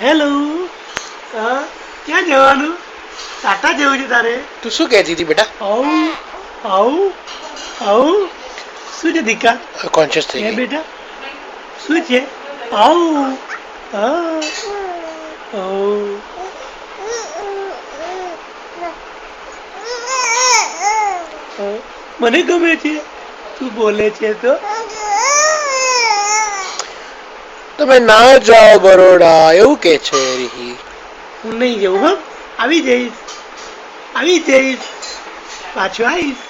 Hello. ક્યાં જવાનું? ટાટા જવું છે તારે? તું શું કહેતી હતી બેટા? આવું આવું આવું શું છે દીકા? કોન્શિયસ થઈ ગઈ બેટા શું છે? આવું હા આવું. મને ગમે છે તું બોલે છે તો. તમે ના જાઓ બરોડા એવું કે છે રીહી. હું નહીં જવું હો. આવી જઈશ પાછો આવીશ.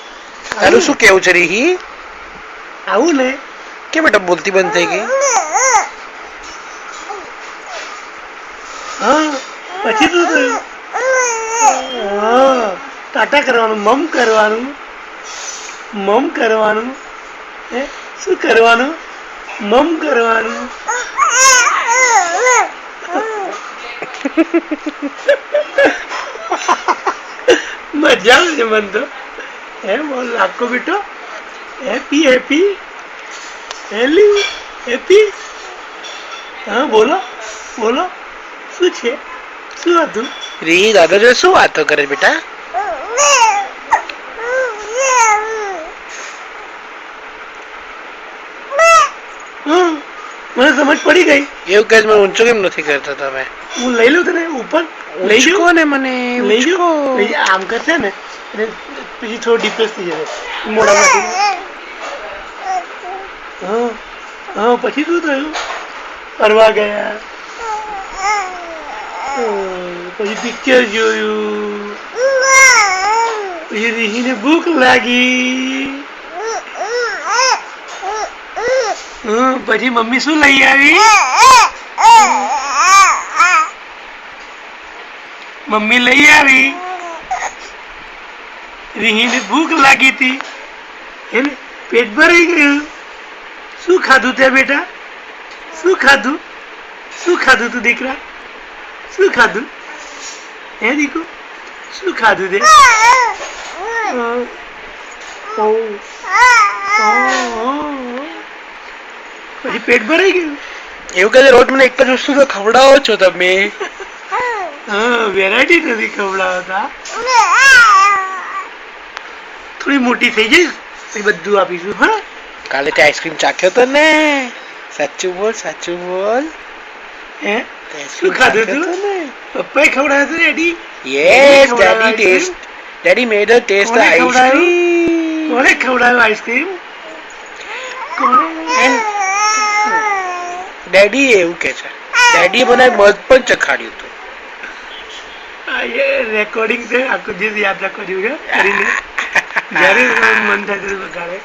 તારું શું કેવું છે રીહી? આવું ને. કેમ બેટા બોલતી બંધ થઈ ગઈ? હા પછી શું થયું? હા ટાટા કરવાનું, મમ કરવાનું હે શું કરવાનું? મમ કરવાનું. મજા આવે છે મન તો. હે બોલ લાખો બેટો. Happy happy happy. હા બોલો બોલો શું છે? શું હતું? રીહી દાદા જોડે શું વાતો કરે બેટા? મને સમજ પડી ગઈ. એવું કહે મને ઊંચો કેમ નથી કરતા તમે? હું લઈ લઉં તને ઉપર. લઈ ઉચકો ને મને લઈ ઉચકો. આમ કરશે ને પછી થોડું ડિપ્રેસ થઈ જશે મોઢામાંથી. હા હા પછી શું થયું? ફરવા ગયા પછી પિક્ચર જોયું પછી રીહીને ભૂખ લાગી. પછી મમ્મી શું લઈ આવી? મમ્મી લઈ આવી. રીહીને ભૂખ લાગી હતી એને પેટ ભરાઈ ગયું. શું ખાધું તે બેટા? શું ખાધું તું દીકરા? શું ખાધું હે દીકુ? શું ખાધું તે? પછી પેટ ભરાઈ ગયું. એવું કહે રોજ મને એક જ વસ્તુ તો ખવડાવો છો તમે. હા વેરાયટી નથી ખવડાવતા. થોડી મોટી થઈ જઈશ પછી બધું આપીશું. હા કાલે તે આઈસ્ક્રીમ ચાખ્યો તો ને? સાચું બોલ. હે શું ખાધું તું? પપ્પાએ ખવડાવ્યું હતું daddy? Yes daddy made a taste the ice cream. કોણે ખવડાવ્યું આઈસ્ક્રીમ? ડેડી એવું કે છે ડેડી મને મધ પણ ચખાડ્યું હતું. રેકોર્ડિંગ છે આખું દિવસ યાદ રાખવા જેવું છે. કરીને જ્યારે મન થાય ત્યારે વગાડે.